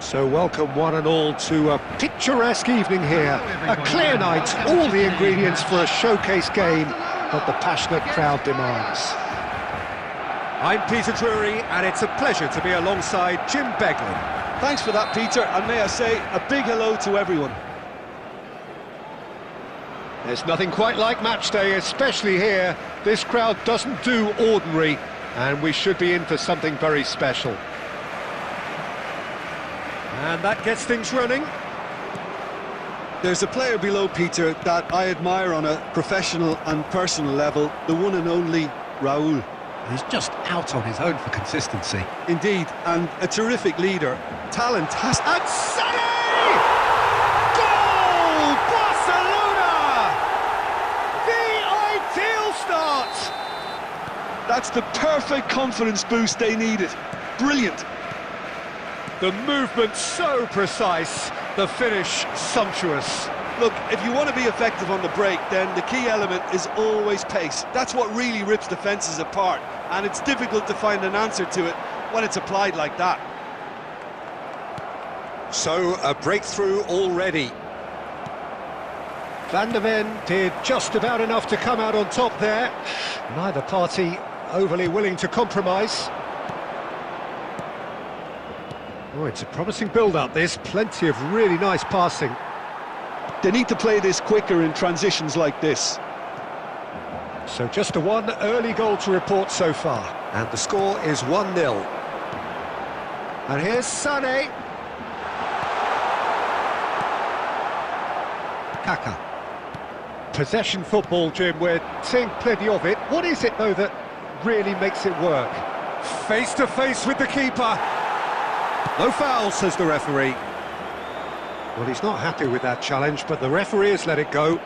So welcome one and all to a picturesque evening here. A clear night, all the ingredients for a showcase game that the passionate crowd demands. I'm Peter Drury, and it's a pleasure to be alongside Jim Beglin. Thanks for that, Peter, and may I say a big hello to everyone. There's nothing quite like match day, especially here. This crowd doesn't do ordinary, and we should be in for something very special. And that gets things running. There's a player below, Peter, that I admire on a professional and personal level, the one and only Raul. He's just out on his own for consistency. Indeed, and a terrific leader. Talent has... And Sonny! Goal! Barcelona! The ideal start! That's the perfect confidence boost they needed. Brilliant. The movement so precise, the finish sumptuous. Look, if you want to be effective on the break, then the key element is always pace. That's what really rips defences apart, and it's difficult to find an answer to it when it's applied like that. So, a breakthrough already. Van der Ven did just about enough to come out on top there. Neither party overly willing to compromise. Oh, it's a promising build-up, this. Plenty of really nice passing. They need to play this quicker in transitions like this. So just a one early goal to report so far. And the score is 1-0. And here's Sané. Kaka. Possession football, Jim, we're seeing plenty of it. What is it, though, that really makes it work? Face-to-face with the keeper. No foul, says the referee. Well, he's not happy with that challenge, but the referee has let it go.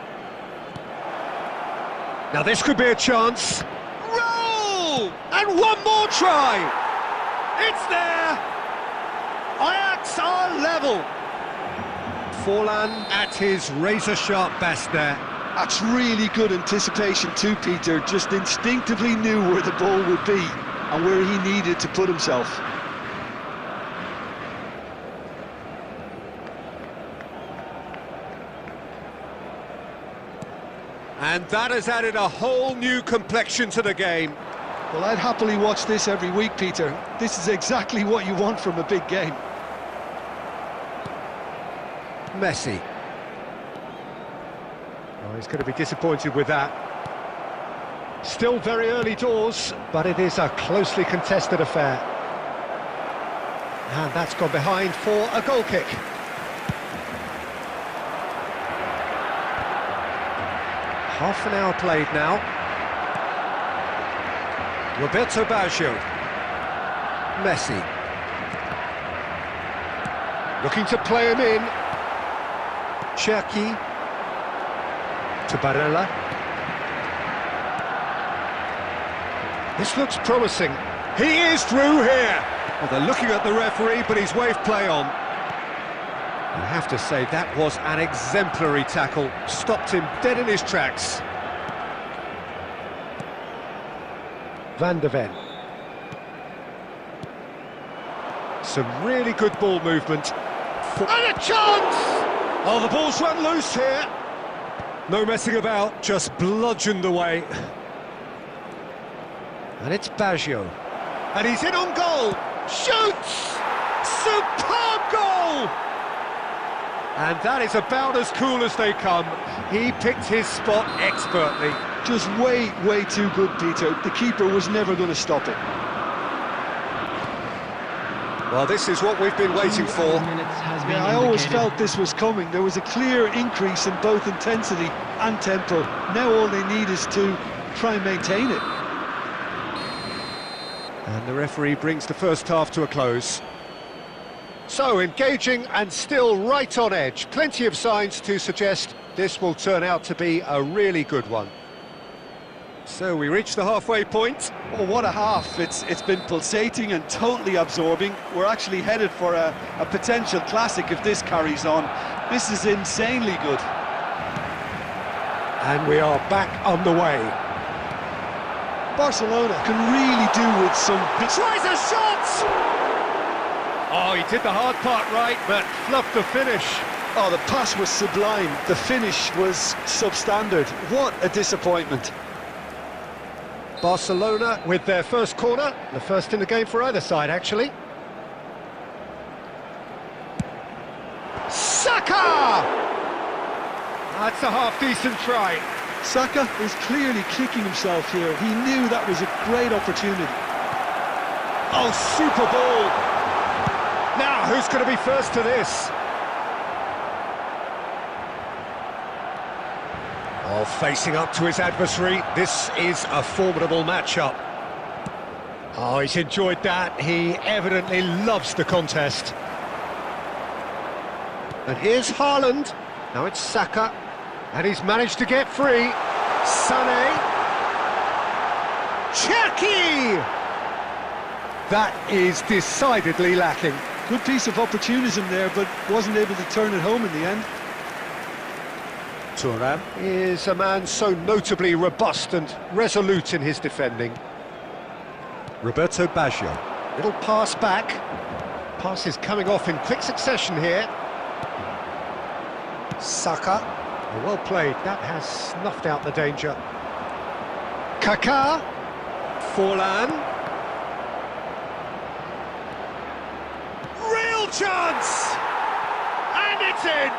Now this could be a chance. Roll! And one more try! It's there! Ajax are level. Forlan at his razor-sharp best there. That's really good anticipation too, Peter. Just instinctively knew where the ball would be and where he needed to put himself. And that has added a whole new complexion to the game. Well, I'd happily watch this every week, Peter. This is exactly what you want from a big game. Messi. Oh, he's going to be disappointed with that. Still very early doors, but it is a closely contested affair. And that's gone behind for a goal kick. Half an hour played now. Roberto Baggio. Messi. Looking to play him in. Cherki. To Barella. This looks promising. He is through here. Well, they're looking at the referee, but he's waved play on. I have to say, that was an exemplary tackle. Stopped him dead in his tracks. Van der Ven. Some really good ball movement. And a chance! Oh, the ball's run loose here. No messing about, just bludgeoned away. And it's Baggio. And he's in on goal. Shoots! Superb goal! And that is about as cool as they come. He picked his spot expertly. Just way too good, Peter. The keeper was never going to stop it. Well, this is what we've been waiting for. Yeah, I always felt this was coming. There was a clear increase in both intensity and tempo. Now all they need is to try and maintain it. And the referee brings the first half to a close. So, engaging and still right on edge. Plenty of signs to suggest this will turn out to be a really good one. So, we reach the halfway point. Oh, what a half. It's been pulsating and totally absorbing. We're actually headed for a potential classic if this carries on. This is insanely good. And we are back underway. Barcelona can really do with some... Tries a shot! Oh, he did the hard part right, but fluffed the finish. Oh, the pass was sublime. The finish was substandard. What a disappointment. Barcelona with their first corner, the first in the game for either side, actually. Saka! That's a half-decent try. Saka is clearly kicking himself here. He knew that was a great opportunity. Oh, super ball! Now, who's going to be first to this? Oh, facing up to his adversary, this is a formidable matchup. Oh, he's enjoyed that. He evidently loves the contest. And here's Haaland. Now it's Saka. And he's managed to get free. Sané. Cherki! That is decidedly lacking. Good piece of opportunism there, but wasn't able to turn it home in the end. Thuram is a man so notably robust and resolute in his defending. Roberto Baggio. Little pass back. Pass is coming off in quick succession here. Saka. Well played. That has snuffed out the danger. Kaká. Forlan. Real chance! And it's in!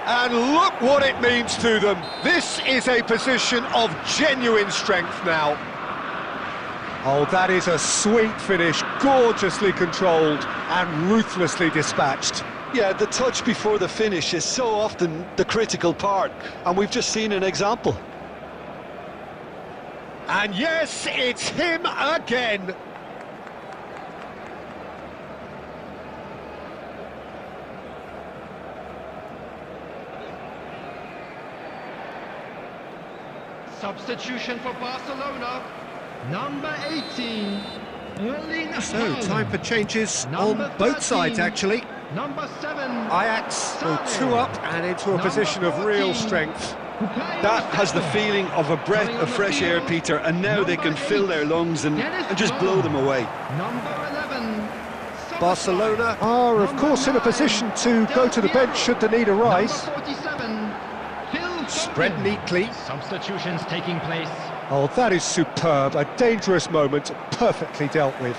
And look what it means to them. This is a position of genuine strength now. Oh, that is a sweet finish, gorgeously controlled and ruthlessly dispatched. Yeah, the touch before the finish is so often the critical part, and we've just seen an example. And yes, it's him again. Substitution for Barcelona, number 18, So, time for changes on both sides, actually. Number 7, Ajax go 2 up and into a position of real strength. That has the feeling of a breath of fresh air, Peter, and now they can fill their lungs and just blow them away. number 11, Barcelona are, of course, in a position to go to the bench should the need arise. number 47, Spread neatly. Substitutions taking place. Oh, that is superb. A dangerous moment, perfectly dealt with.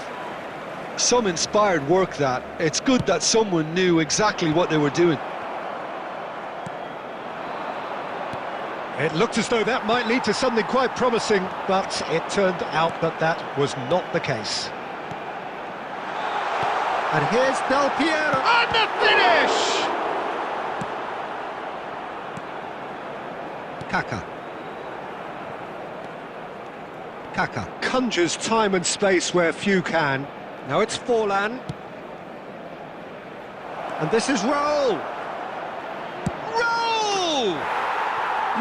Some inspired work that. It's good that someone knew exactly what they were doing. It looked as though that might lead to something quite promising, but it turned out that that was not the case. And here's Del Piero. And the finish! Kaká. Kaká conjures time and space where few can. Now it's Forlan. And this is Raul. Raul!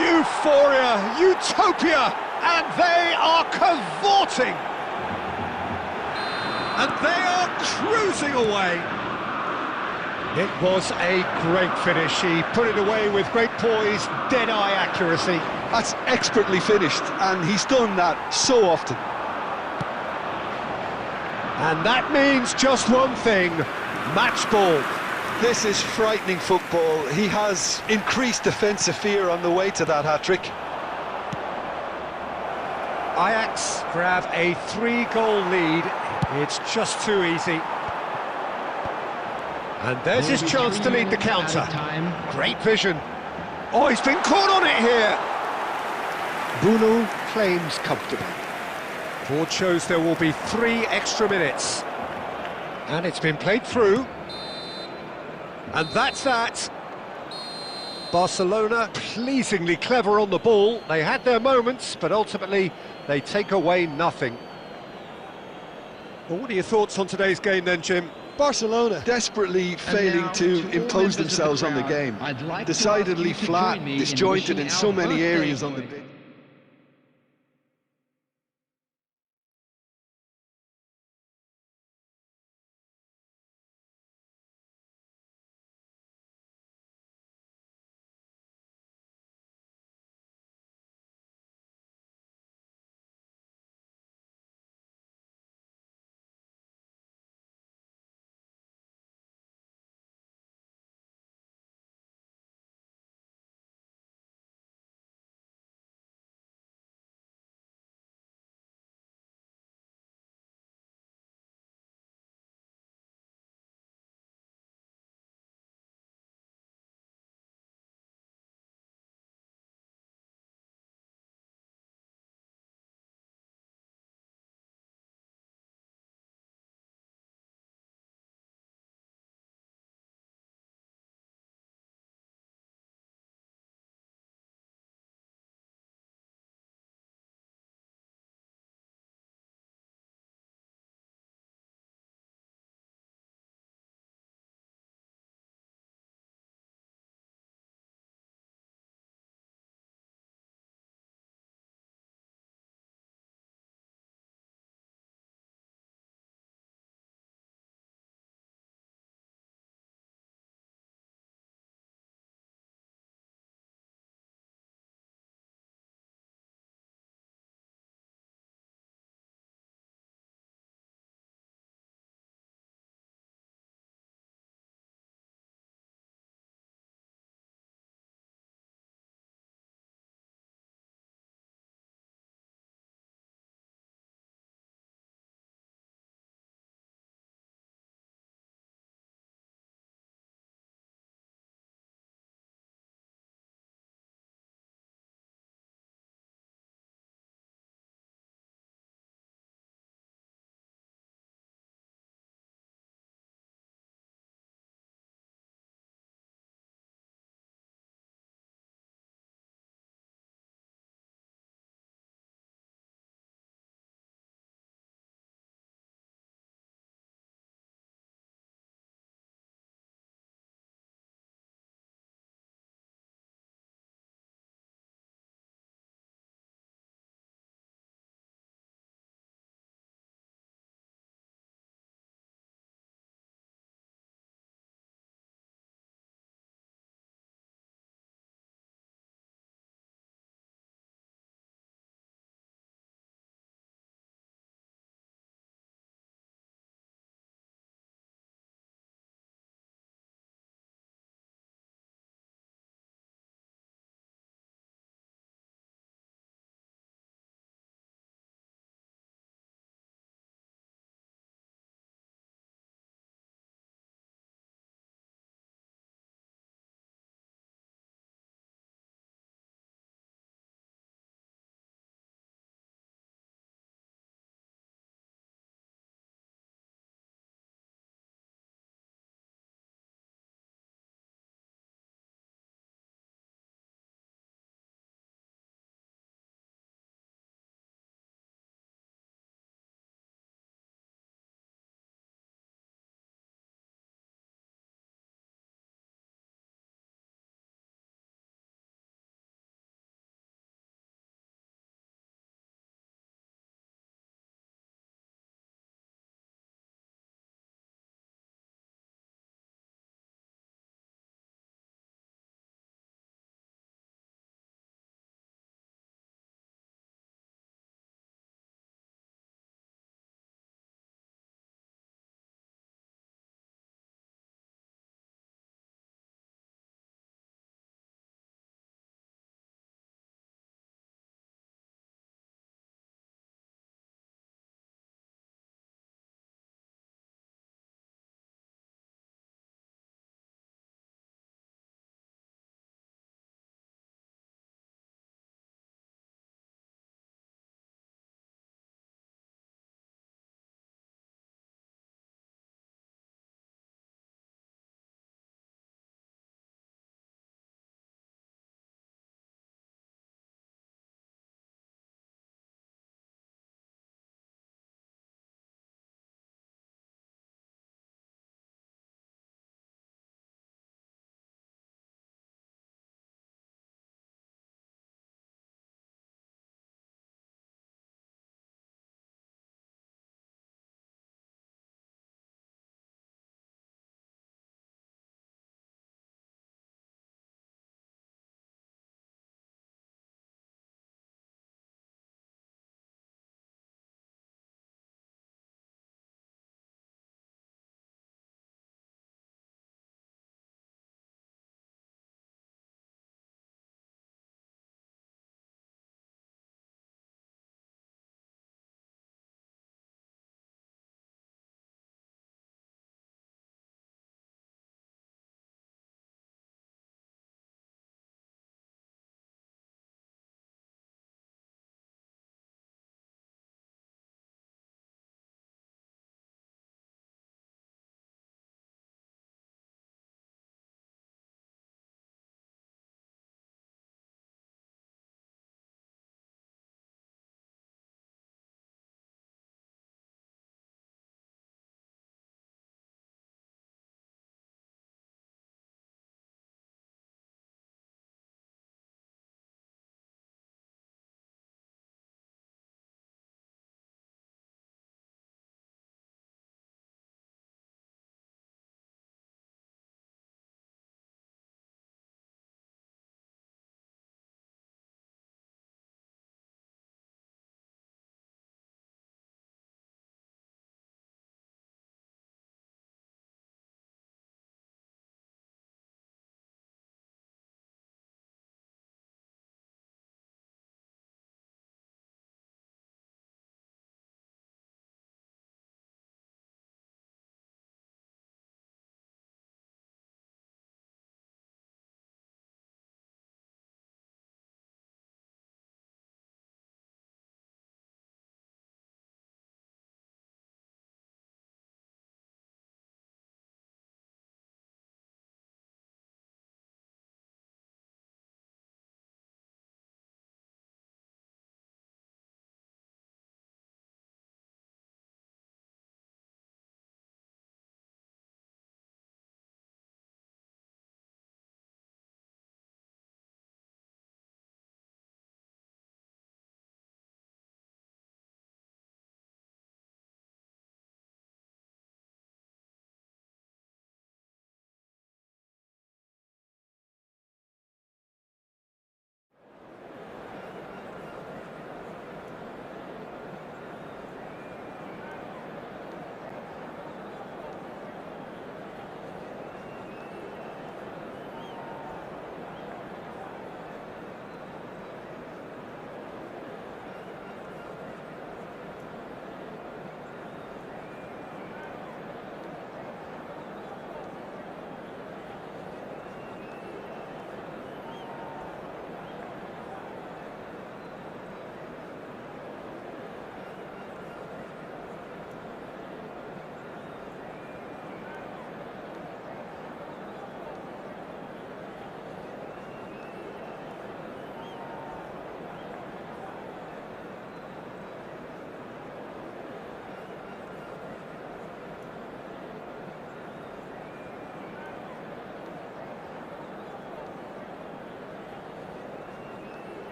Euphoria, utopia, and they are cavorting. And they are cruising away. It was a great finish. He put it away with great poise, dead-eye accuracy. That's expertly finished, and he's done that so often. And that means just one thing, match ball. This is frightening football. He has increased defensive fear on the way to that hat-trick. Ajax grab a 3-goal lead. It's just too easy. And there's his chance to lead the counter. Great vision. Oh, he's been caught on it here. Bruno claims comfortably. Board shows there will be 3 extra minutes. And it's been played through. And that's that. Barcelona pleasingly clever on the ball. They had their moments, but ultimately they take away nothing. Well, what are your thoughts on today's game then, Jim? Barcelona desperately failing to impose themselves on the game. Decidedly flat, disjointed in so many areas on the pitch.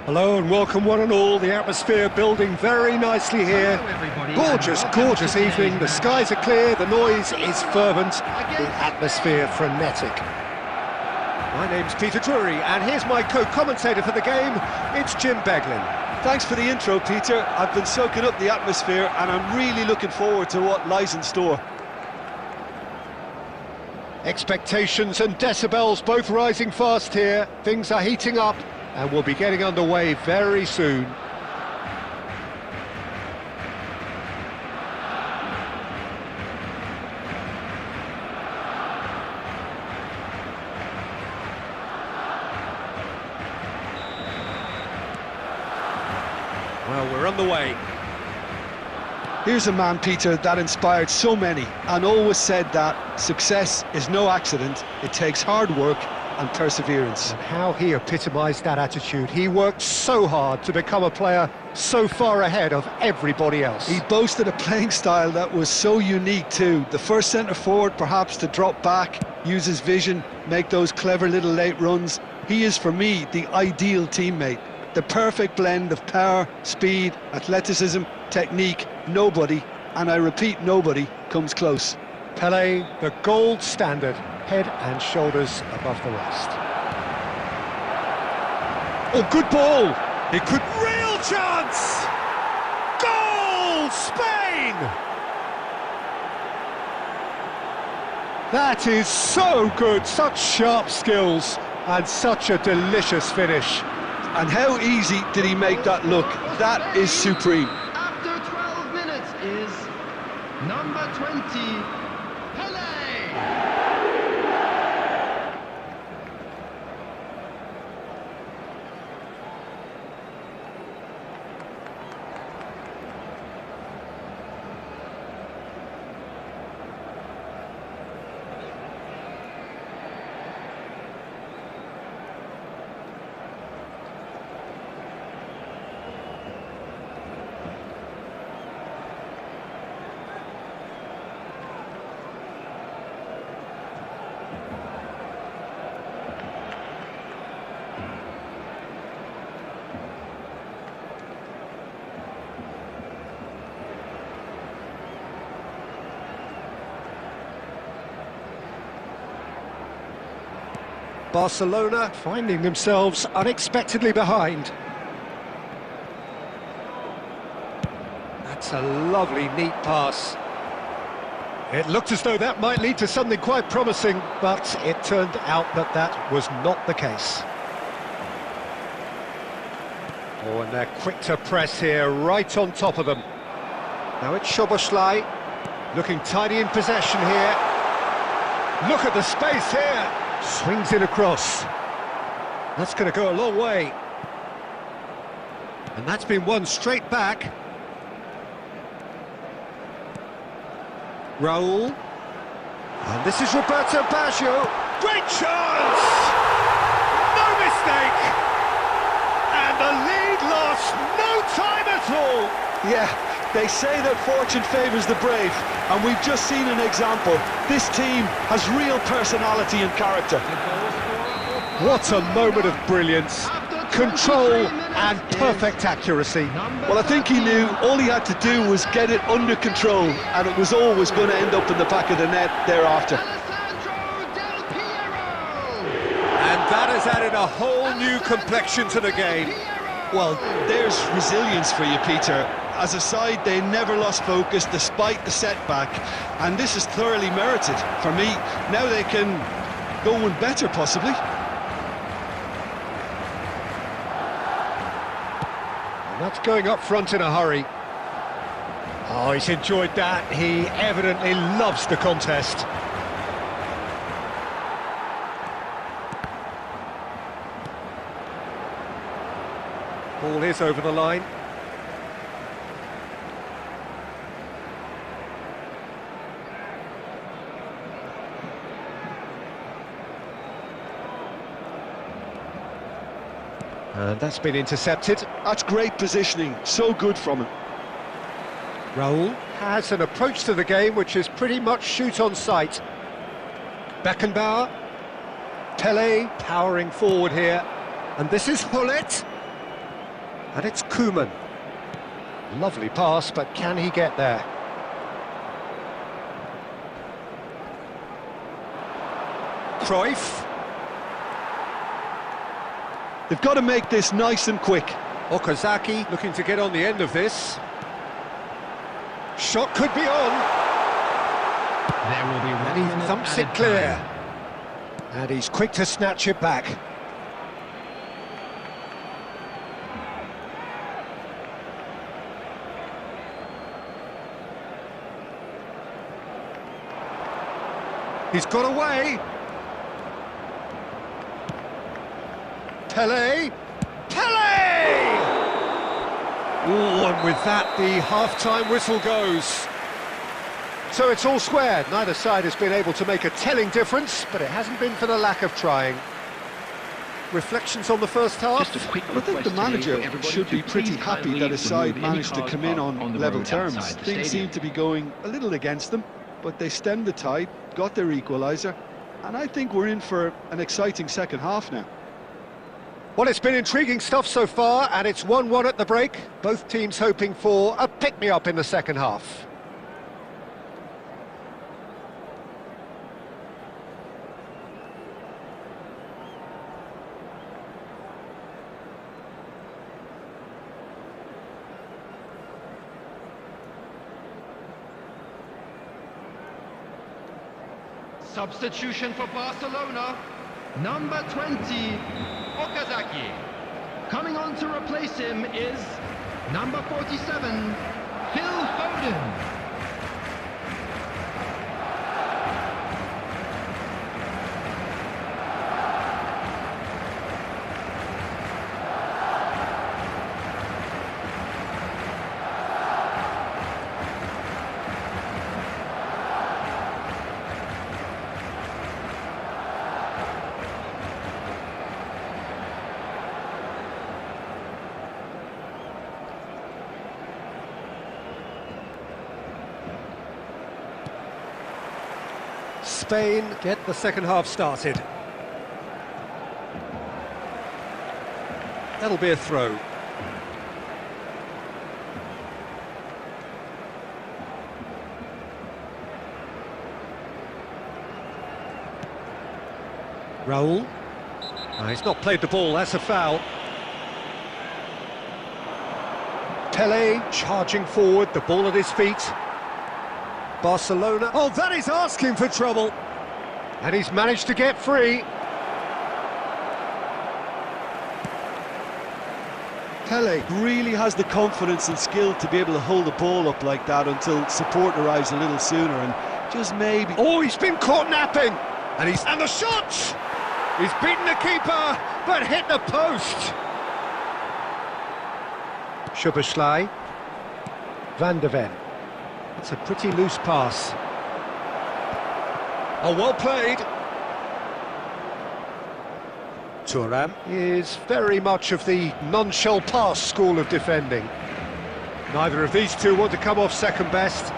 Hello and welcome one and all. The atmosphere building very nicely here. Hello, everybody, Gorgeous, and welcome gorgeous to today's evening. The match. skies are clear, the noise is fervent, the atmosphere frenetic. My name's Peter Drury and here's my co-commentator for the game. It's Jim Beglin. Thanks for the intro, Peter. I've been soaking up the atmosphere and I'm really looking forward to what lies in store. Expectations and decibels both rising fast here. Things are heating up and we'll be getting underway very soon. Well, we're on the way. Here's a man, Peter, that inspired so many and always said that success is no accident. It takes hard work and perseverance. And how he epitomised that attitude. He worked so hard to become a player so far ahead of everybody else. He boasted a playing style that was so unique too. The first centre-forward perhaps to drop back, use his vision, make those clever little late runs. He is, for me, the ideal teammate. The perfect blend of power, speed, athleticism, technique. Nobody, and I repeat nobody, comes close. Pelé, the gold standard, head and shoulders above the rest. Oh, good ball! It could... Real chance! Goal! Spain! That is so good, such sharp skills, and such a delicious finish. And how easy did he make that look? That is supreme. After 12 minutes is number 20, Pelé. Barcelona finding themselves unexpectedly behind. That's a lovely, neat pass. It looked as though that might lead to something quite promising, but it turned out that that was not the case. Oh, and they're quick to press here, right on top of them. Now it's Szoboszlai, looking tidy in possession here. Look at the space here. Swings it across. That's going to go a long way. And that's been won straight back. Raul. And this is Roberto Baggio. Great chance! No mistake! And the lead lost no time at all. Yeah, they say that fortune favours the brave, and we've just seen an example. This team has real personality and character. What a moment of brilliance, control and perfect accuracy. Well, I think he knew all he had to do was get it under control, and it was always going to end up in the back of the net thereafter. And that has added a whole new complexion to the game. Well, there's resilience for you, Peter. As a side, they never lost focus despite the setback, and this is thoroughly merited for me. Now they can go one better, possibly. And that's going up front in a hurry. Oh, he's enjoyed that. He evidently loves the contest. Ball is over the line. And that's been intercepted. That's great positioning, so good from him. Raul has an approach to the game which is pretty much shoot on sight. Beckenbauer, Pelé powering forward here, and this is Hullet. And it's Koeman. Lovely pass, but can he get there? Cruyff. They've got to make this nice and quick. Okazaki looking to get on the end of this. Shot could be on. There will be And he thumps it clear. And he's quick to snatch it back. He's got away. Pele! Pele! Ooh, and with that, the half-time whistle goes. So it's all square. Neither side has been able to make a telling difference, but it hasn't been for the lack of trying. Reflections on the first half? Just a quick I think the manager should be pretty happy that his side managed to come in on level terms. Things seem to be going a little against them, but they stemmed the tide, got their equaliser, and I think we're in for an exciting second half now. Well, it's been intriguing stuff so far, and it's 1-1 at the break. Both teams hoping for a pick-me-up in the second half. Substitution for Barcelona, number 20, Okazaki. Coming on to replace him is number 47, Phil Foden. Spain get the second half started. That'll be a throw. Raul. He's not played the ball, that's a foul. Pele charging forward, the ball at his feet. Barcelona. Oh, that is asking for trouble. And he's managed to get free. Pele really has the confidence and skill to be able to hold the ball up like that until support arrives a little sooner, and just maybe... Oh, he's been caught napping. And the shot! He's beaten the keeper, but hit the post. Szoboszlai. Van de Ven. It's a pretty loose pass. Oh, well played. Thuram is very much of the non-shell pass school of defending. Neither of these two want to come off second best.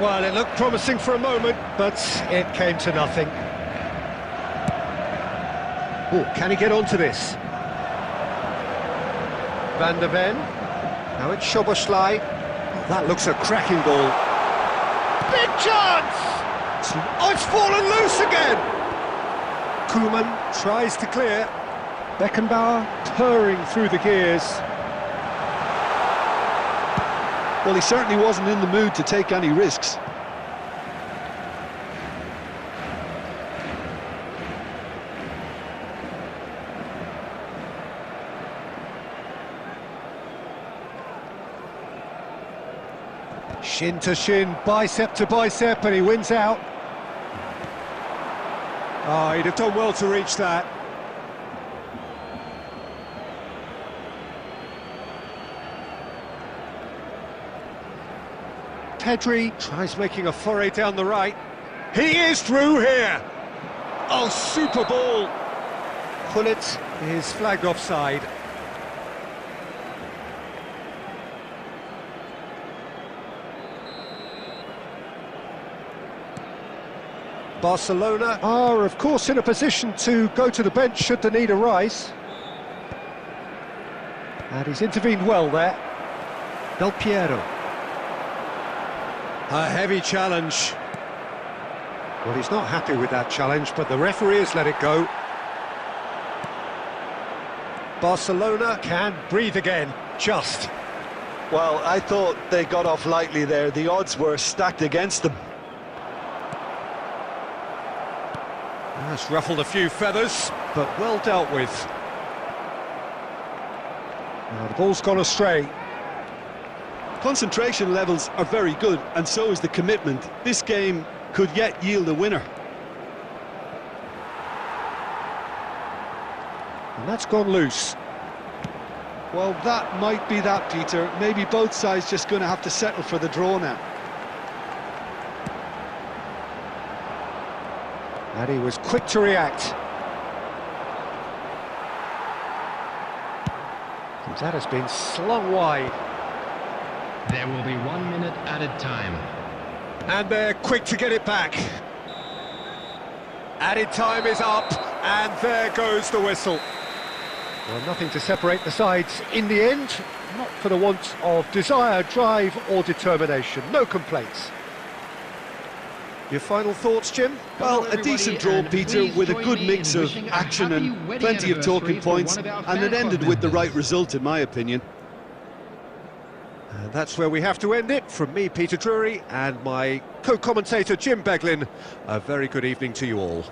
Well, it looked promising for a moment, but it came to nothing. Oh, can he get onto this? Van de Ven. Now it's Szoboszlai. Oh, that looks a cracking ball. Big chance! Oh, it's fallen loose again! Koeman tries to clear. Beckenbauer purring through the gears. Well, he certainly wasn't in the mood to take any risks. Shin to shin, bicep to bicep, and he wins out. Oh, he'd have done well to reach that. Pedri tries making a foray down the right. He is through here! Oh, super ball! Gullit is flagged offside. Barcelona are, of course, in a position to go to the bench should the need arise. And he's intervened well there. Del Piero. A heavy challenge. Well, he's not happy with that challenge, but the referee has let it go. Barcelona can breathe again, just. Well, I thought they got off lightly there. The odds were stacked against them. That's ruffled a few feathers, but well dealt with. Now the ball's gone astray. Concentration levels are very good, and so is the commitment. This game could yet yield a winner. And that's gone loose. Well, that might be that, Peter. Maybe both sides just going to have to settle for the draw now. And he was quick to react. And that has been slung wide. There will be 1 minute added time. And they're quick to get it back. Added time is up, and there goes the whistle. Well, nothing to separate the sides in the end, not for the want of desire, drive or determination. No complaints. Your final thoughts, Jim? Well, a decent draw, Peter, with a good mix of action and plenty of talking points, and it ended with the right result, in my opinion. And that's where we have to end it. From me, Peter Drury, and my co-commentator, Jim Beglin, a very good evening to you all.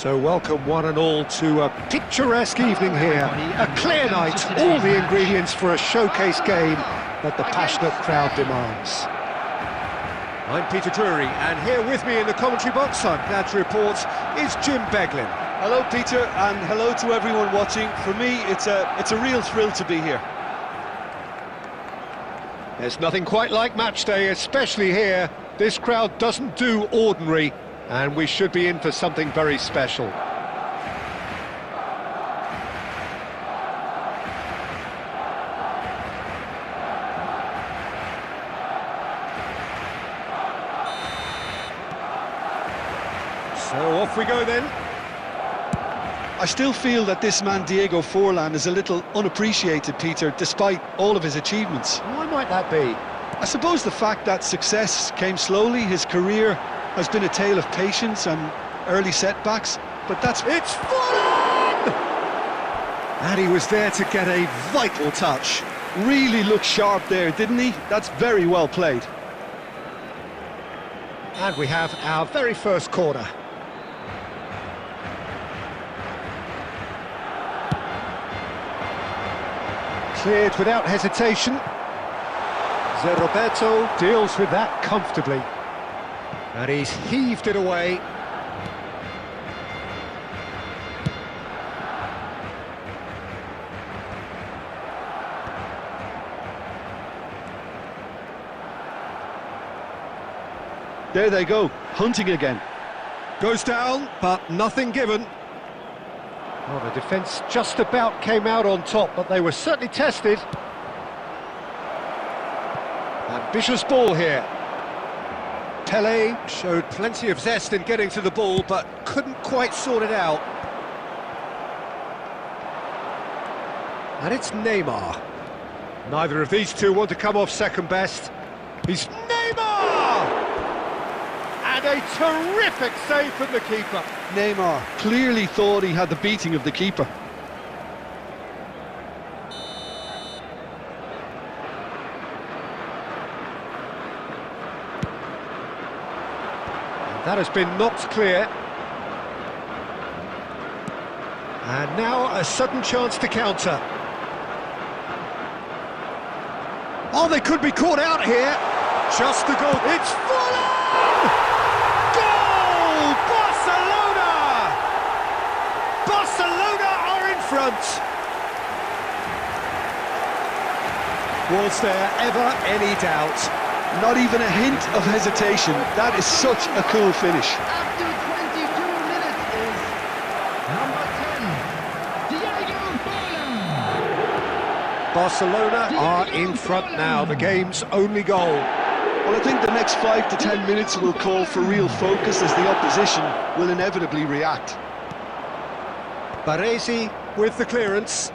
So welcome one and all to a picturesque evening here. A clear night, all the ingredients for a showcase game that the passionate crowd demands. I'm Peter Drury, and here with me in the commentary box, I'm glad to report, is Jim Beglin. Hello, Peter, and hello to everyone watching. For me, it's a real thrill to be here. There's nothing quite like match day, especially here. This crowd doesn't do ordinary, and we should be in for something very special. So off we go then. I still feel that this man Diego Forlan is a little unappreciated, Peter, despite all of his achievements. Why might that be? I suppose the fact that success came slowly, his career has been a tale of patience and early setbacks, but that's... It's Forlan! And he was there to get a vital touch. Really looked sharp there, didn't he? That's very well played. And we have our very first corner. Cleared without hesitation. Roberto deals with that comfortably. And he's heaved it away. There they go, hunting again. Goes down, but nothing given. Well, the defence just about came out on top, but they were certainly tested. Ambitious ball here. Pelé showed plenty of zest in getting to the ball, but couldn't quite sort it out. And it's Neymar. Neither of these two want to come off second best. He's Neymar! And a terrific save from the keeper. Neymar clearly thought he had the beating of the keeper. That has been knocked clear. And now a sudden chance to counter. Oh, they could be caught out here. Just the goal. It's Fulham! Goal! Barcelona! Barcelona are in front. Was there ever any doubt? Not even a hint of hesitation. That is such a cool finish. After 22 minutes is number 10, Diego Forlan. Barcelona are in front now, the game's only goal. Well, I think the next 5 to 10 minutes will call for real focus as the opposition will inevitably react. Baresi with the clearance.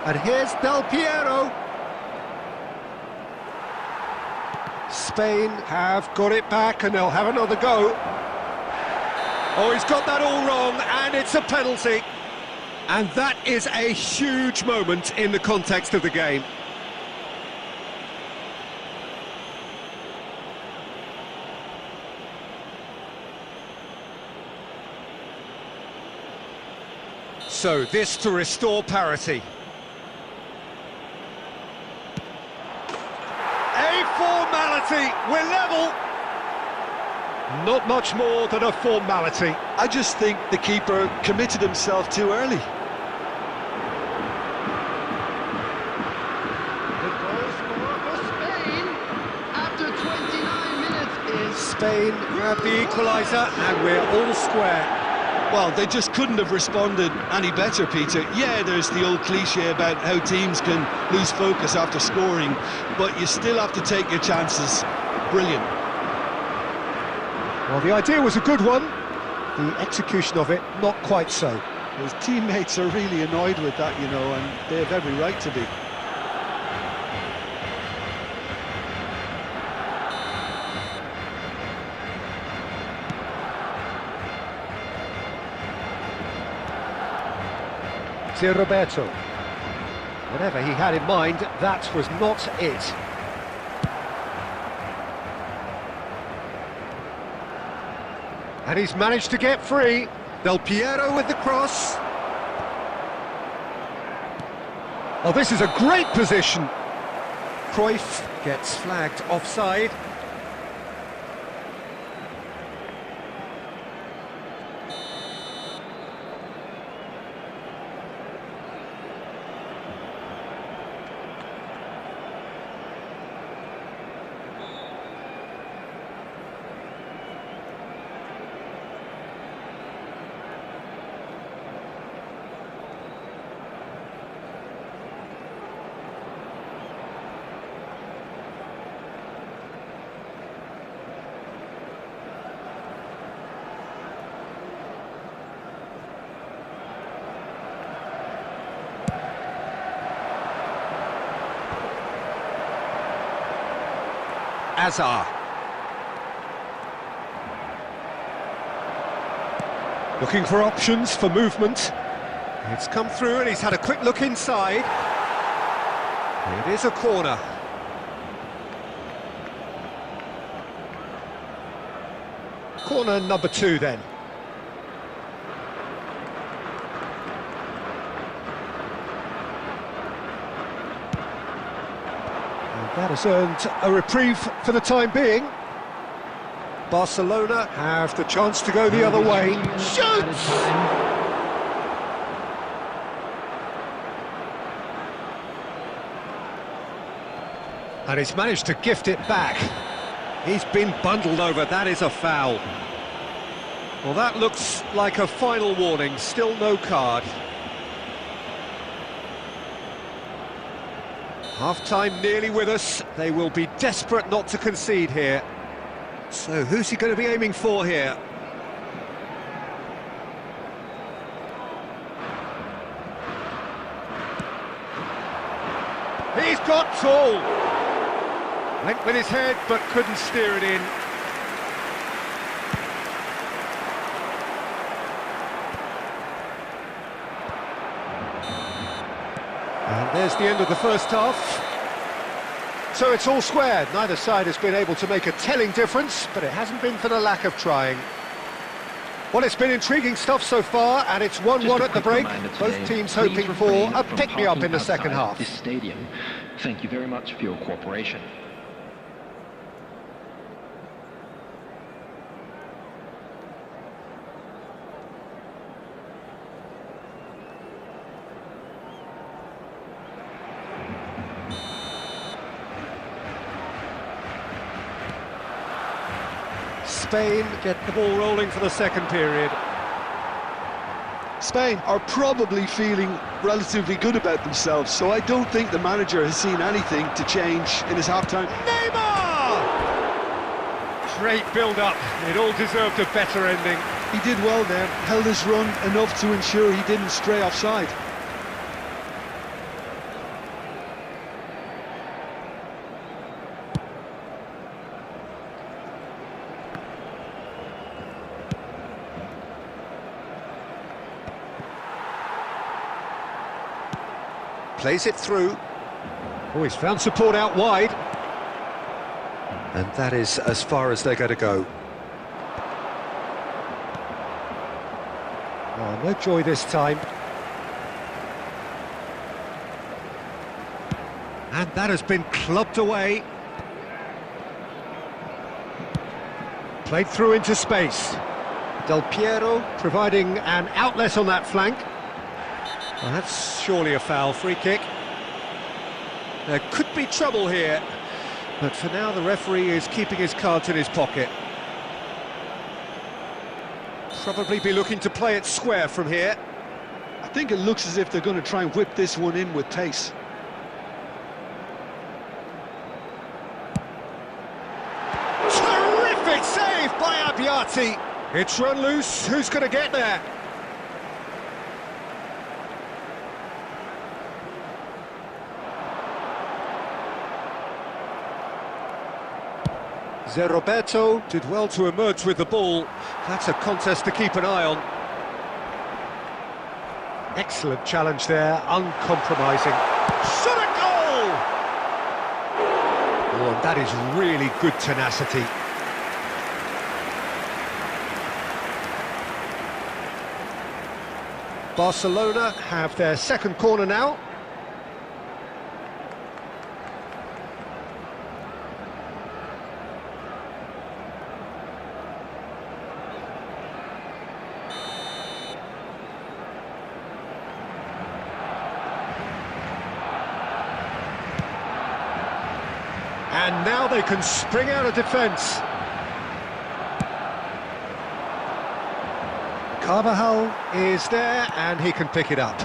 And here's Del Piero. Spain have got it back and they'll have another go. Oh, he's got that all wrong, and it's a penalty. And that is a huge moment in the context of the game. So this to restore parity. Formality, we're level. Not much more than a formality. I just think the keeper committed himself too early. The goal scorer for Spain after 29 minutes is... Spain have the equaliser and we're all square. Well, they just couldn't have responded any better, Peter. Yeah, there's the old cliche about how teams can lose focus after scoring, but you still have to take your chances. Brilliant. Well, the idea was a good one. The execution of it, not quite so. His teammates are really annoyed with that, you know, and they have every right to be. Roberto. Whatever he had in mind, that was not it. And he's managed to get free. Del Piero with the cross. Oh, this is a great position. Cruyff gets flagged offside. Azar. Looking for options for movement. It's come through and he's had a quick look inside. It is a corner. Corner number 2 then. That has earned a reprieve for the time being. Barcelona have the chance to go the other way. Shoots! And he's managed to gift it back. He's been bundled over, that is a foul. Well, that looks like a final warning, still no card. Half-time nearly with us. They will be desperate not to concede here. So who's he going to be aiming for here? He's got tall. Went with his head but couldn't steer it in. And there's the end of the first half. So it's all squared. Neither side has been able to make a telling difference, but it hasn't been for the lack of trying. Well, it's been intriguing stuff so far, and it's 1-1 at the break. Both teams hoping for a pick-me-up in the second half. This stadium. Thank you very much for your cooperation. Spain get the ball rolling for the second period. Spain are probably feeling relatively good about themselves, so I don't think the manager has seen anything to change in his half-time. Neymar! Great build-up. It all deserved a better ending. He did well there, held his run enough to ensure he didn't stray offside. Plays it through. Oh, he's found support out wide. And that is as far as they're going to go. Oh, no joy this time. And that has been clubbed away. Played through into space. Del Piero providing an outlet on that flank. Well, that's surely a foul. Free kick. There could be trouble here, but for now the referee is keeping his cards in his pocket. Probably be looking to play it square from here. I think it looks as if they're going to try and whip this one in with pace. Terrific save by Abbiati. It's run loose. Who's going to get there? Roberto did well to emerge with the ball. That's a contest to keep an eye on. Excellent challenge there, uncompromising. Shot a goal! Oh, and that is really good tenacity. Barcelona have their second corner now. And now they can spring out of defence. Carvajal is there and he can pick it up.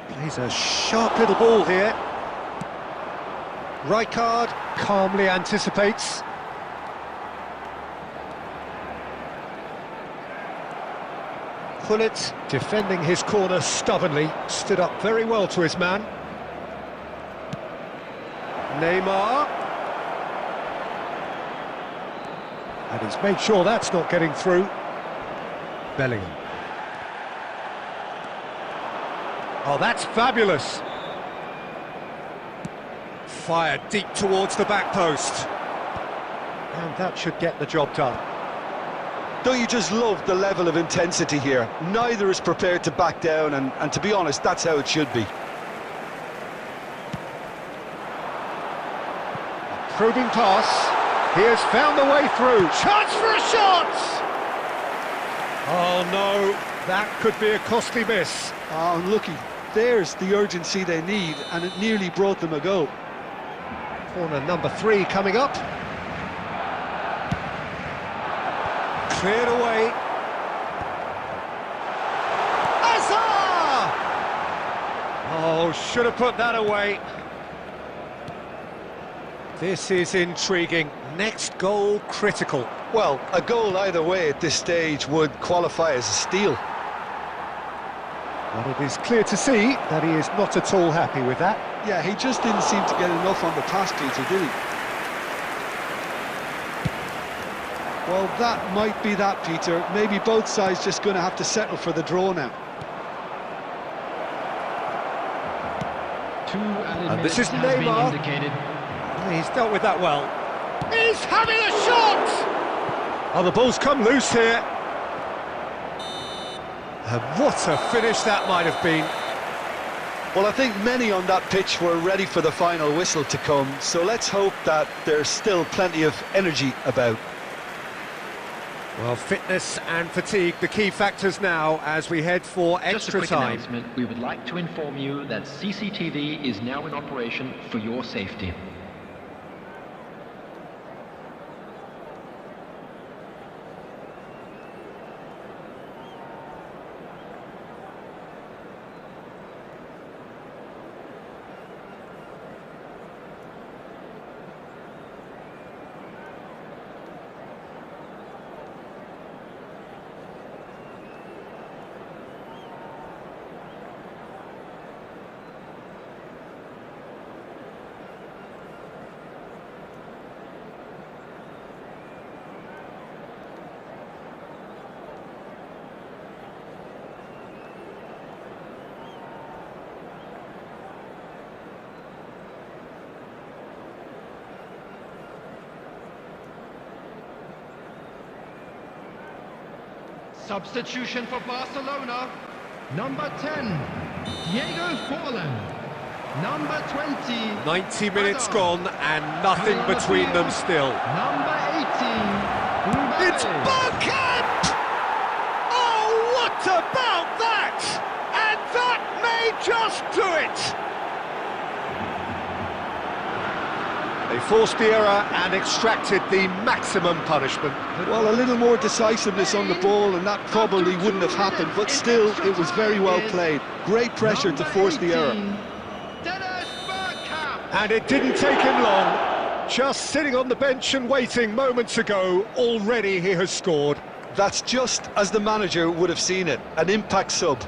Plays a sharp little ball here. Rijkaard calmly anticipates. Gullit defending his corner stubbornly, stood up very well to his man. Neymar. And he's made sure that's not getting through. Bellingham. Oh, that's fabulous. Fired deep towards the back post. And that should get the job done. Don't you just love the level of intensity here? Neither is prepared to back down, and to be honest, that's how it should be. Probing pass. He has found the way through. Chance for a shot! Oh no, that could be a costly miss. Oh, unlucky. There's the urgency they need, and it nearly brought them a goal. Corner number 3 coming up. Cleared away. Hazard! Oh, should have put that away. This is intriguing. Next goal critical. Well, a goal either way at this stage would qualify as a steal. But it is clear to see that he is not at all happy with that. Yeah, he just didn't seem to get enough on the pass, Peter, did he? Well, that might be that, Peter. Maybe both sides just going to have to settle for the draw now. And this is Neymar. He's dealt with that well. He's having a shot! Oh, the ball's come loose here. And what a finish that might have been. Well, I think many on that pitch were ready for the final whistle to come, so let's hope that there's still plenty of energy about. Well, fitness and fatigue, the key factors now as we head for extra Just a quick time. announcement. We would like to inform you that CCTV is now in operation for your safety. Substitution for Barcelona. Number 10, Diego Forlan. Number 20, 90 minutes gone and nothing between them still. Number 18, It's Bergkamp! Oh, what about that? And that may just do it! They forced the error and extracted the maximum punishment. Well, a little more decisiveness on the ball, and that probably wouldn't have happened, but still, it was very well played. Great pressure to force the error. And it didn't take him long. Just sitting on the bench and waiting moments ago, already he has scored. That's just as the manager would have seen it, an impact sub.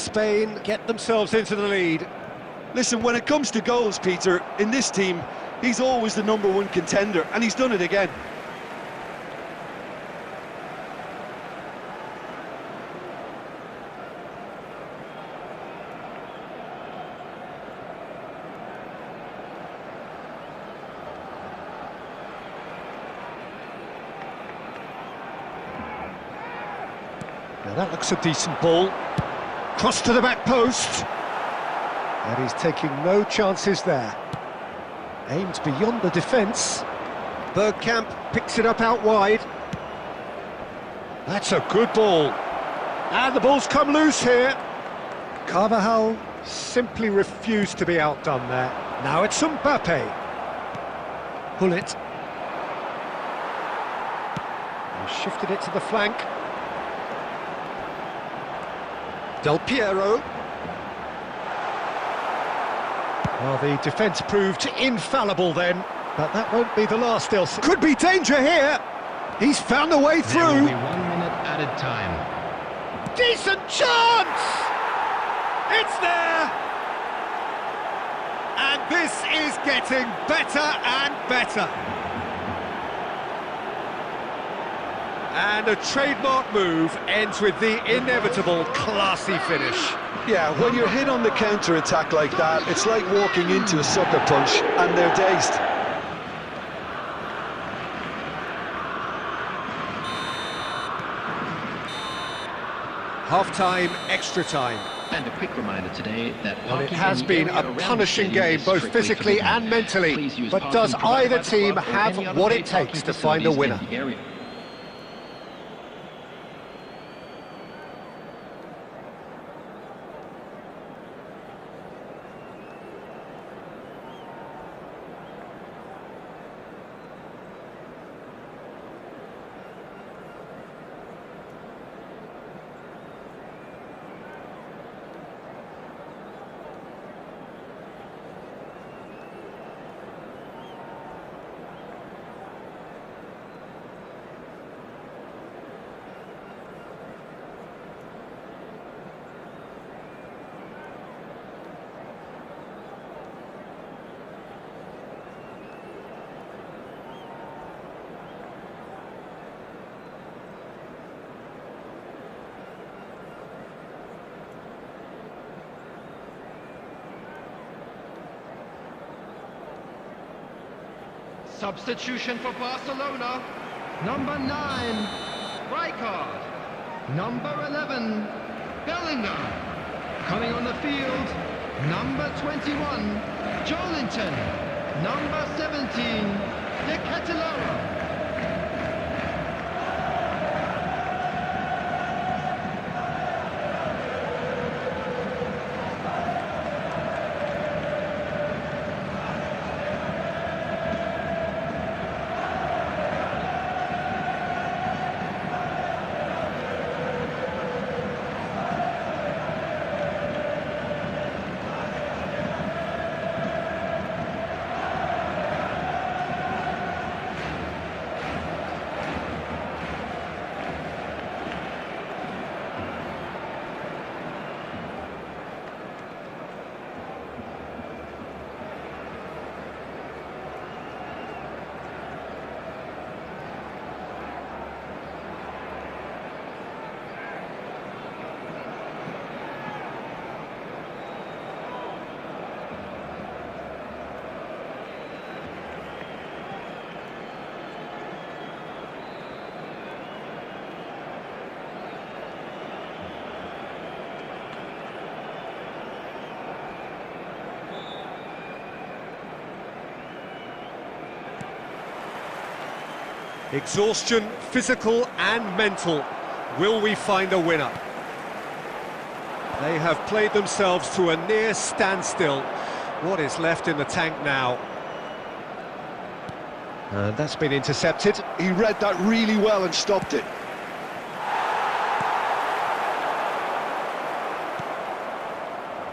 Spain get themselves into the lead. Listen, when it comes to goals, Peter, in this team, he's always the #1 contender, and he's done it again. Now that looks a decent ball. Cross to the back post. And he's taking no chances there. Aimed beyond the defence. Bergkamp picks it up out wide. That's a good ball. And the ball's come loose here. Carvajal simply refused to be outdone there. Now it's Mbappe. Hullet. And shifted it to the flank. Del Piero. Well, the defence proved infallible then, but that won't be the last they'll see. Could be danger here. He's found a way through. There will be 1 minute added time. Decent chance! It's there! And this is getting better and better. And a trademark move ends with the inevitable classy finish. Yeah, when you're hit on the counter-attack like that, it's like walking into a sucker punch, and they're dazed. Half-time, extra time. And a quick reminder today that Well, it parking has in the been area a around the punishing stadium game, is both strictly physically forbidden. and mentally. Please use But parking does provided either by the team club or have any other what paid it takes parking to find a facilities winner? in the area? Substitution for Barcelona. Number 9, Rijkaard. Number 11, Bellingham. Coming on the field, number 21, Joelinton. Number 17, De Ketelaere. Exhaustion, physical and mental. Will we find a winner? They have played themselves to a near standstill. What is left in the tank now? And that's been intercepted. He read that really well and stopped it.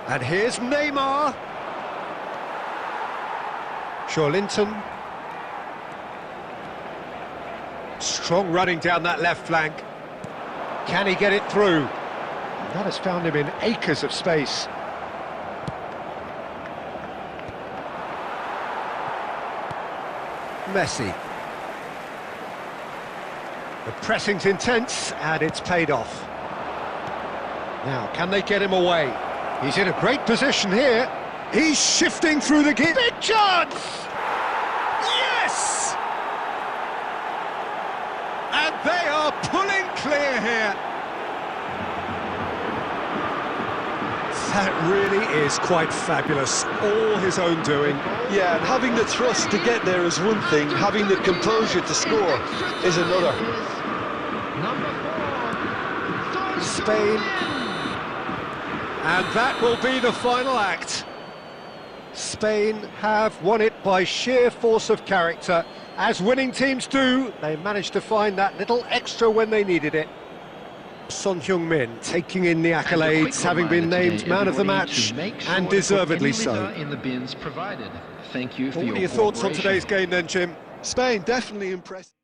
And here's Neymar. Joelinton. Strong running down that left flank. Can he get it through? That has found him in acres of space. Messi. The pressing's intense, and it's paid off. Now, can they get him away? He's in a great position here. He's shifting through the gap. Big chance! Yes! And they are pulling clear here. That really is quite fabulous. All his own doing. Yeah, and having the thrust to get there is one thing, having the composure to score is another. Number 4, Spain. And that will be the final act. Spain have won it by sheer force of character. As winning teams do, they managed to find that little extra when they needed it. Son Heung-min taking in the accolades, having been named man of the match, and deservedly so. In the bins provided. Thank you for What are your thoughts on today's game then, Jim? Spain definitely impressed.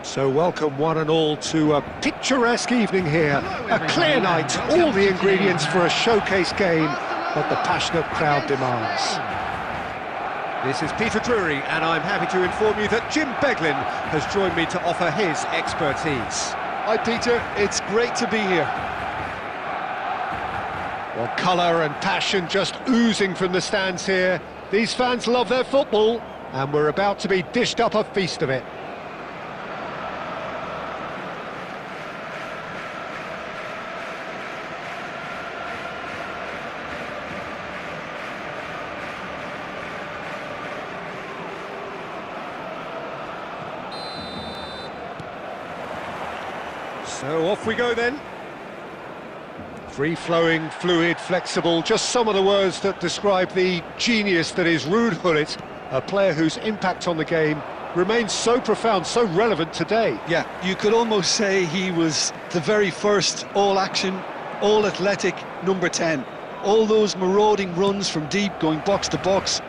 So welcome one and all to a picturesque evening here. A clear night, all the ingredients for a showcase game that the passionate crowd demands. This is Peter Drury, and I'm happy to inform you that Jim Beglin has joined me to offer his expertise. Hi Peter, it's great to be here. Well, colour and passion just oozing from the stands here. These fans love their football, and we're about to be dished up a feast of it. So off we go then. Free-flowing, fluid, flexible, just some of the words that describe the genius that is Ruud Gullit, a player whose impact on the game remains so profound, so relevant today. Yeah, you could almost say he was the very first all-action, all-athletic number 10. All those marauding runs from deep, going box to box,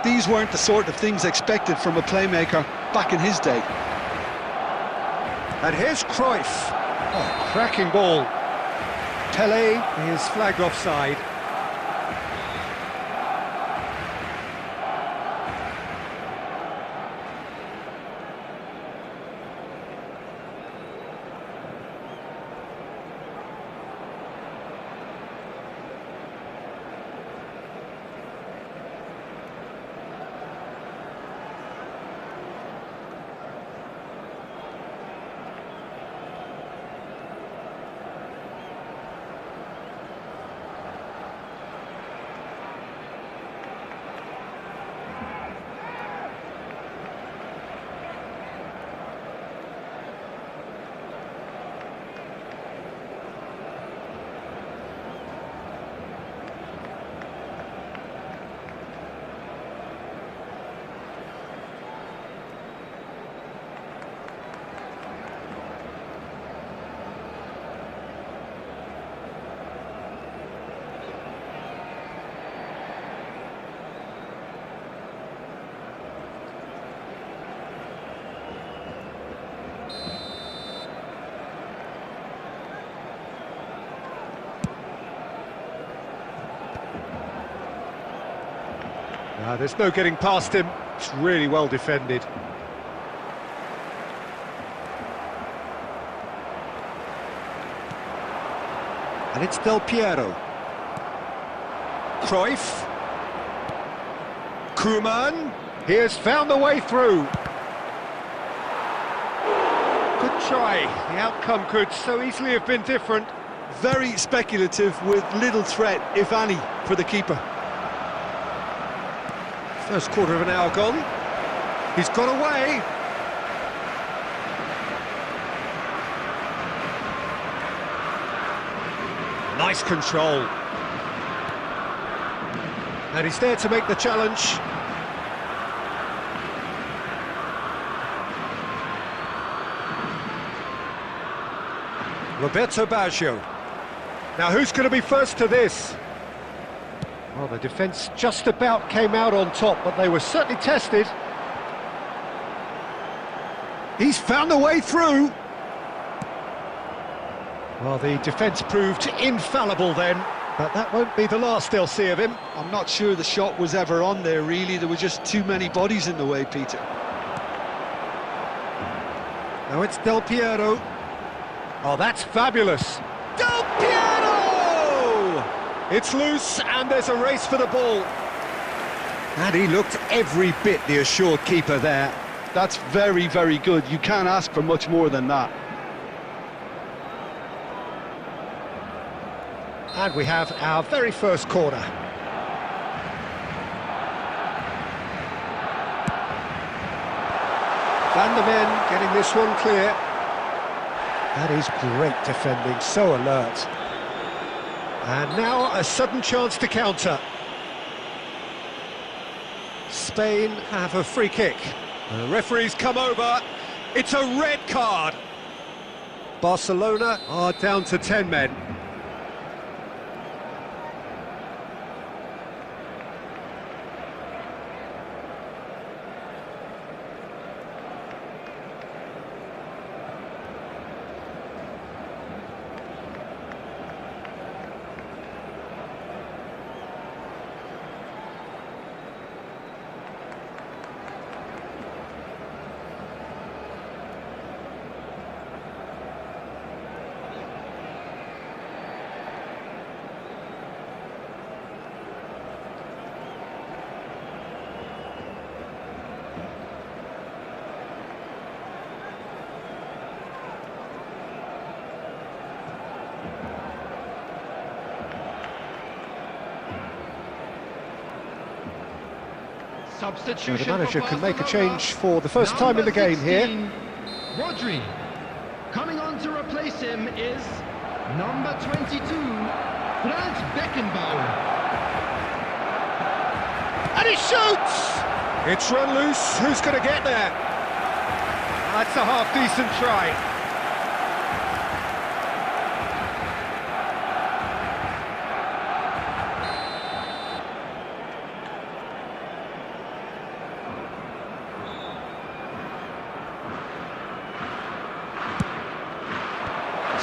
these weren't the sort of things expected from a playmaker back in his day. And here's Cruyff. Oh, cracking ball. Pelé is flagged offside. There's no getting past him. It's really well defended. And it's Del Piero. Cruyff. Koeman. He has found the way through. Good try. The outcome could so easily have been different. Very speculative with little threat, if any, for the keeper. First quarter of an hour gone. He's got away. Nice control. And he's there to make the challenge. Roberto Baggio. Now who's going to be first to this? Well, the defence just about came out on top, but they were certainly tested. He's found the way through. Well, the defence proved infallible then, but that won't be the last they'll see of him. I'm not sure the shot was ever on there, really. There were just too many bodies in the way, Peter. Now it's Del Piero. Oh, that's fabulous. Del Piero! It's loose, and there's a race for the ball. And he looked every bit the assured keeper there. That's very, very good. You can't ask for much more than that. And we have our very first corner. Van der Ven getting this one clear. That is great defending, so alert. And now a sudden chance to counter. Spain have a free kick. The referee's come over. It's a red card. Barcelona are down to 10 men. Substitution. The manager for can make a Barcelona. change for the first time in the game here. Rodri. Coming on to replace him is number 22, Franz Beckenbauer. And he shoots! It's run loose. Who's going to get there? That's a half-decent try.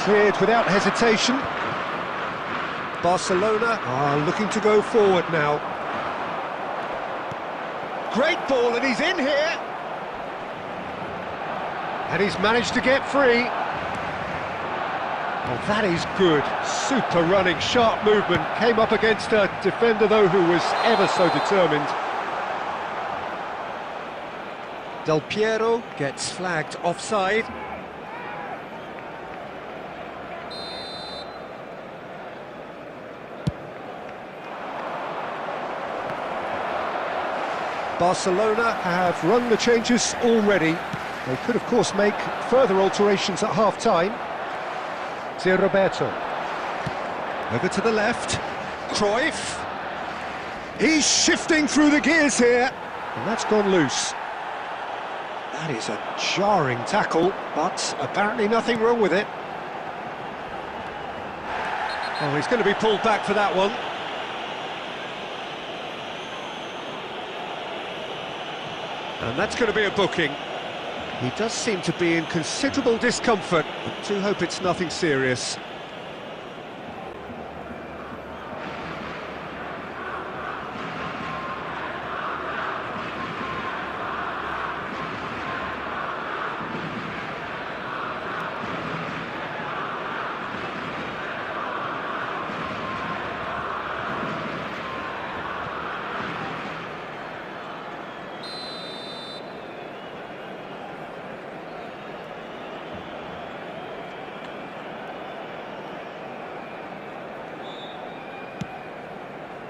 Cleared without hesitation. Barcelona are looking to go forward now. Great ball, and he's in here. And he's managed to get free. Oh, that is good. Super running, sharp movement. Came up against a defender, though, who was ever so determined. Del Piero gets flagged offside. Barcelona have run the changes already. They could, of course, make further alterations at half-time. Zé Roberto. Over to the left. Cruyff. He's shifting through the gears here. And that's gone loose. That is a jarring tackle, but apparently nothing wrong with it. Oh, he's going to be pulled back for that one. And that's going to be a booking. He does seem to be in considerable discomfort. I do hope it's nothing serious.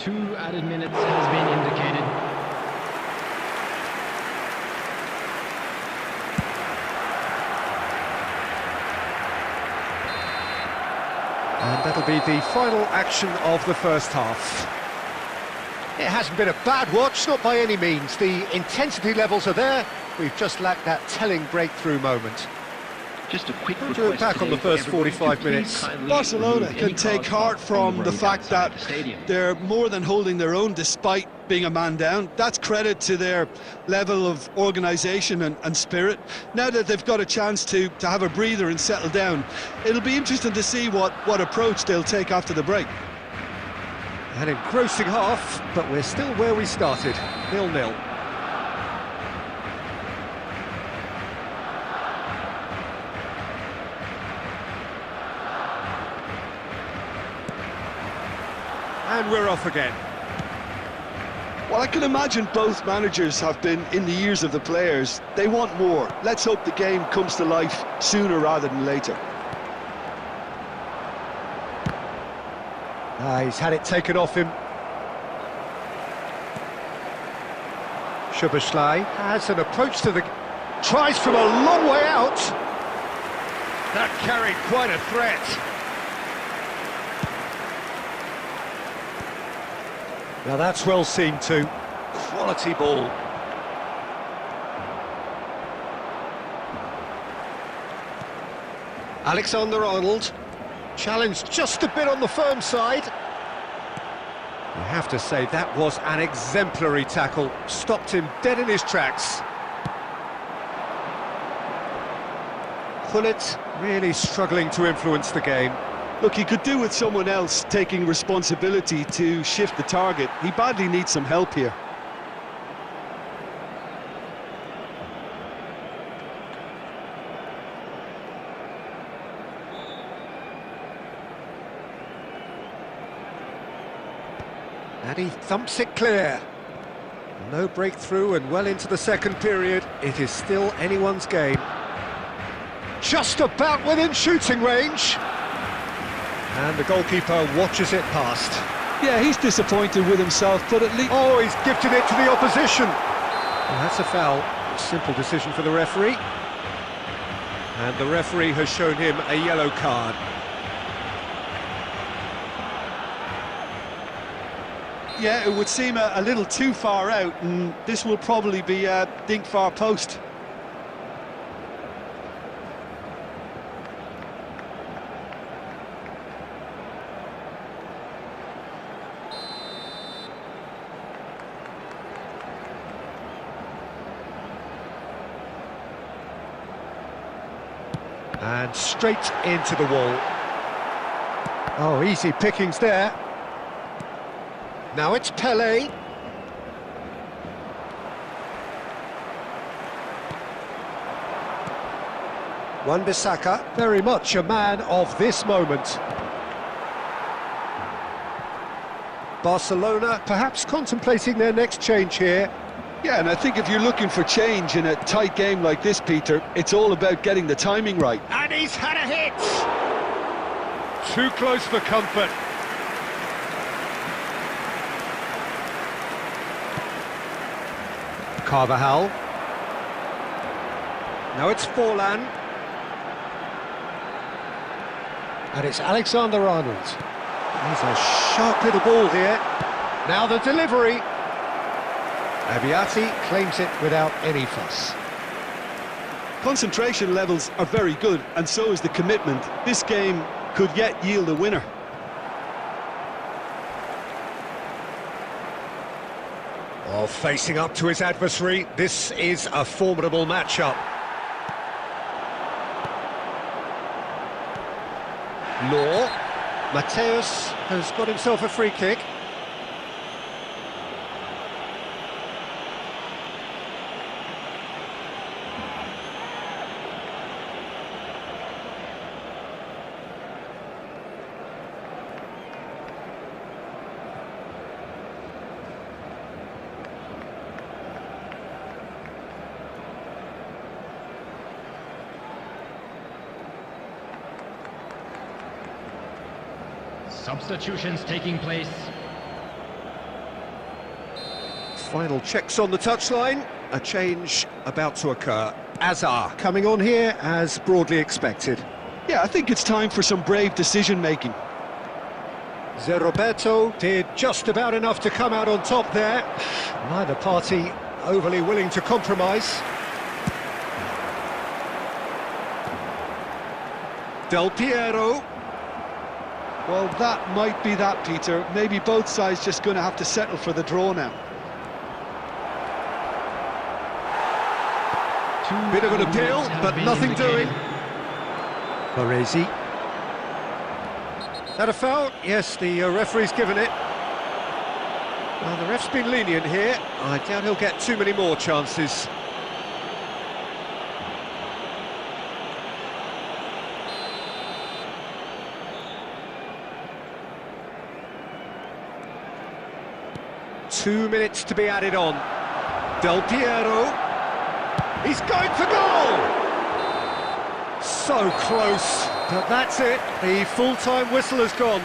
Two added minutes has been indicated. And that'll be the final action of the first half. It hasn't been a bad watch, not by any means. The intensity levels are there. We've just lacked that telling breakthrough moment. Just a quick How do you look back on the first 45 minutes? Barcelona can take heart from the fact that they're more than holding their own despite being a man down. That's credit to their level of organisation and spirit. Now that they've got a chance to have a breather and settle down, it'll be interesting to see what approach they'll take after the break. An engrossing half, but we're still where we started, 0-0. And we're off again. Well, I can imagine both managers have been in the ears of the players. They want more. Let's hope the game comes to life sooner rather than later. He's had it taken off him. Szoboszlai has an approach to the... Tries from a long way out. That carried quite a threat. Now that's well seen too. Quality ball. Alexander-Arnold. Challenged just a bit on the firm side. You have to say that was an exemplary tackle. Stopped him dead in his tracks. Gullit really struggling to influence the game. Look, he could do with someone else taking responsibility to shift the target. He badly needs some help here. And he thumps it clear. No breakthrough and well into the second period. It is still anyone's game. Just about within shooting range. And the goalkeeper watches it past. Yeah, he's disappointed with himself, but at least... Oh, he's gifted it to the opposition. Well, that's a foul. Simple decision for the referee. And the referee has shown him a yellow card. Yeah, it would seem a little too far out, and this will probably be a dink far post. And straight into the wall. Oh, easy pickings there. Now it's Pele. Wan-Bissaka, very much a man of this moment. Barcelona perhaps contemplating their next change here. Yeah, and I think if you're looking for change in a tight game like this, Peter, it's all about getting the timing right. And he's had a hit! Too close for comfort. Carvajal. Now it's Forlan. And it's Alexander-Arnold. He's a sharp little ball here. Now the delivery. Abiati claims it without any fuss. Concentration levels are very good, and so is the commitment. This game could yet yield a winner. Oh, facing up to his adversary, this is a formidable matchup. Law. Mateus has got himself a free kick. Substitutions taking place. Final checks on the touchline. A change about to occur. Azar coming on here as broadly expected. Yeah, I think it's time for some brave decision-making. Zerroberto did just about enough to come out on top there. Neither party overly willing to compromise. Del Piero. Well, that might be that, Peter. Maybe both sides just going to have to settle for the draw now. Bit of an appeal, but nothing doing. Baresi. Is that a foul? Yes, the referee's given it. Well, the ref's been lenient here. I doubt he'll get too many more chances. Two-minutes to be added on. Del Piero. He's going for goal! So close, but that's it. The full-time whistle has gone.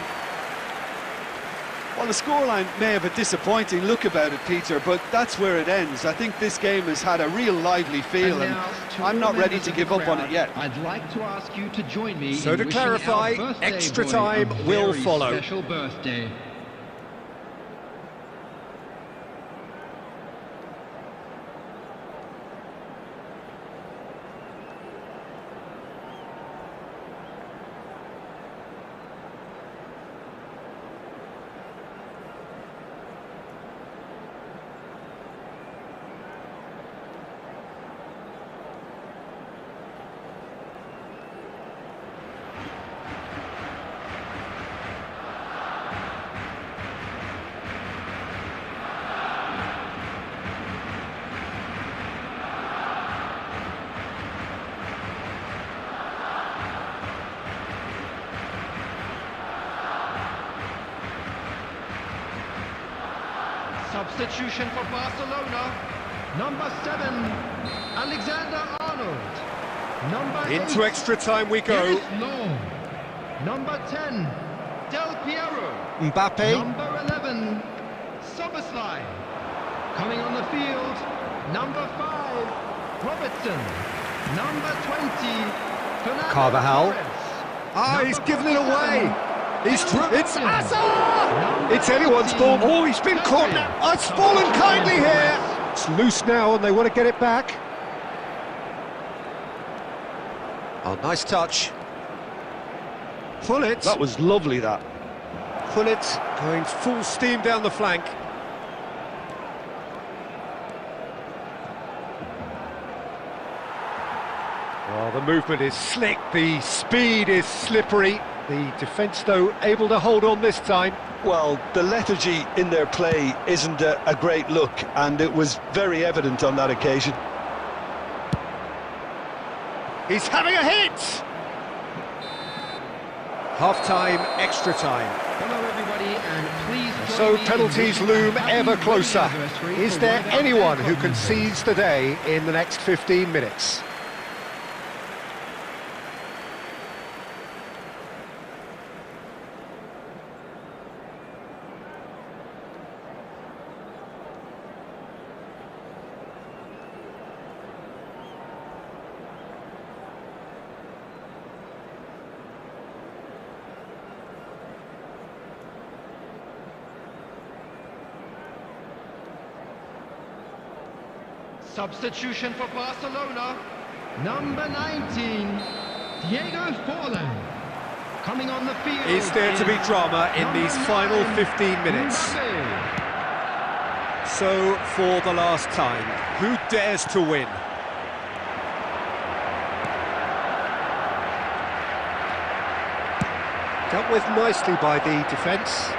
Well, the scoreline may have a disappointing look about it, Peter, but that's where it ends. I think this game has had a real lively feel, and I'm not ready to give up on it yet. I'd like to ask you to join me. So to clarify, extra time will follow. Special birthday. Substitution for Barcelona. Number 7, Alexander-Arnold. Number 8, Into extra time we go. Law. Number 10, Del Piero. Mbappe. Number 11, Soboslai. Coming on the field, Number 5, Robertson. Number 20, Fernando Carvajal. Torres. Ah, he's Number given it 47, away. It's Robertson. Hazard! It's Number anyone's 18, ball. Oh, he's been caught now. Oh, it's fallen kindly here. It's loose now and they want to get it back. Oh, nice touch. Pullet. That was lovely, that. Pullet going full steam down the flank. Well, the movement is slick, the speed is slippery. The defence, though, able to hold on this time. Well, the lethargy in their play isn't a great look, and it was very evident on that occasion. He's having a hit! Half-time, extra time. Hello everybody, and please So join me in penalties wishing loom a happy ever wedding closer. anniversary Is for there Red anyone Army who can Tottenham. seize the day in the next 15 minutes? Substitution for Barcelona. Number 19, Diego Forlan. Coming on the field. Is there to be drama in number these final 9, 15 minutes? Mbappe. So, for the last time, who dares to win? Dealt with nicely by the defence.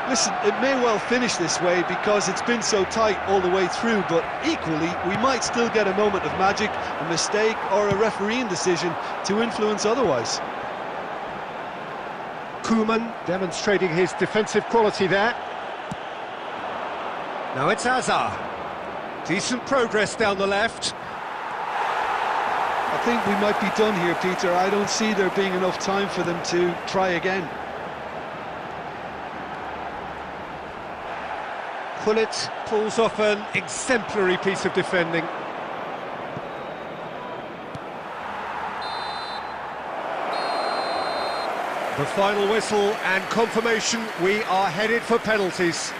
Listen, it may well finish this way because it's been so tight all the way through, but equally, we might still get a moment of magic, a mistake or a refereeing decision to influence otherwise. Koeman demonstrating his defensive quality there. Now it's Hazard. Decent progress down the left. I think we might be done here, Peter. I don't see there being enough time for them to try again. Pullet pulls off an exemplary piece of defending. The final whistle and confirmation, we are headed for penalties.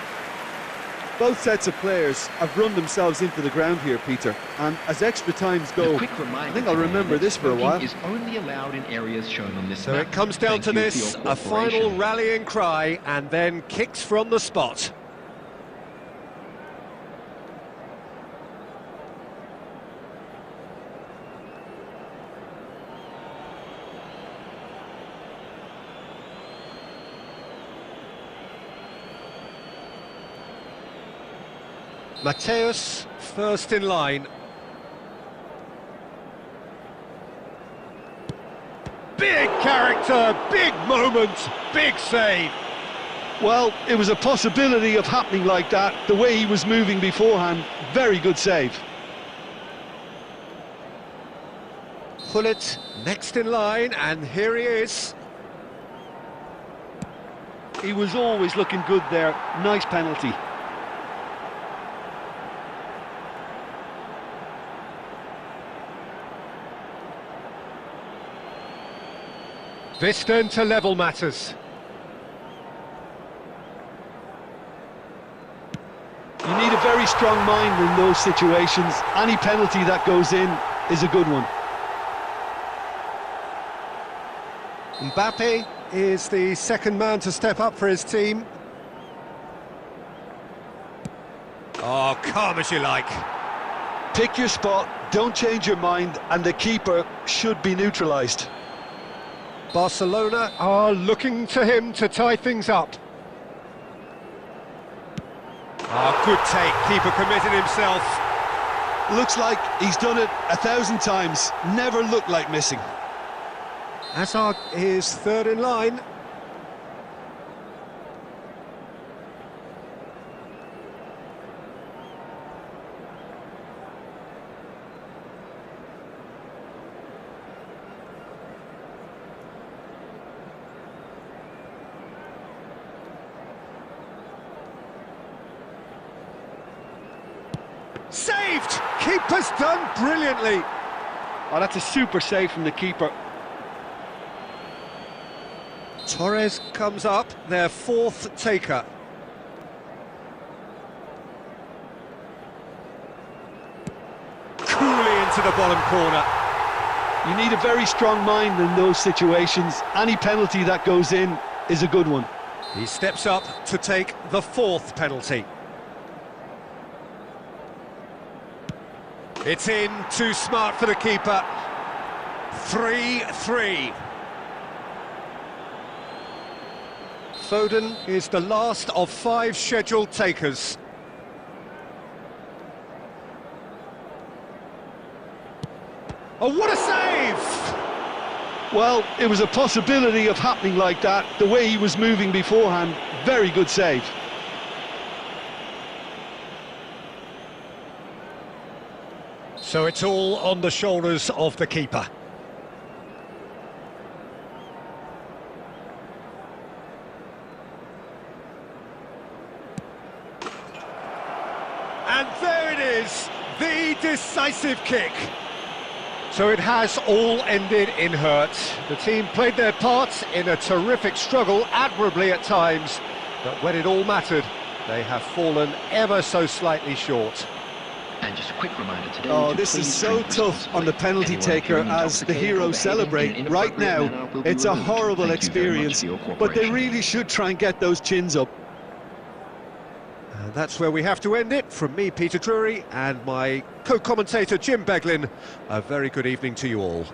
Both sets of players have run themselves into the ground here, Peter, and as extra times go, A quick reminder I think I'll today remember that this for a smoking while. is only allowed in areas shown on this So map. it comes down Thank to you for this, your a final cooperation. rallying cry and then kicks from the spot. Mateus first in line. Big character, big moment, big save. Well, it was a possibility of happening like that, the way he was moving beforehand. Very good save. Pullet next in line, and here he is. He was always looking good there. Nice penalty. This then to level matters. You need a very strong mind in those situations. Any penalty that goes in is a good one. Mbappe is the second man to step up for his team. Oh, calm as you like. Pick your spot, don't change your mind, and the keeper should be neutralised. Barcelona are looking to him to tie things up. Oh, good take, keeper committed himself. Looks like he's done it 1,000 times. Never looked like missing. Hazard is third in line. Saved! Keeper's done brilliantly. Oh, that's a super save from the keeper. Torres comes up, their fourth taker. Coolly into the bottom corner. You need a very strong mind in those situations. Any penalty that goes in is a good one. He steps up to take the fourth penalty. It's in, too smart for the keeper. 3-3. Foden is the last of 5 scheduled takers. Oh, what a save! Well, it was a possibility of happening like that. The way he was moving beforehand, very good save. So it's all on the shoulders of the keeper. And there it is, the decisive kick. So it has all ended in hurt. The team played their part in a terrific struggle, admirably at times, but when it all mattered, they have fallen ever so slightly short. And just a quick reminder today. Oh, this is so tough on the penalty taker as the heroes celebrate. Right now, it's a horrible experience, but they really should try and get those chins up. And that's where we have to end it. From me, Peter Drury, and my co-commentator, Jim Beglin, a very good evening to you all.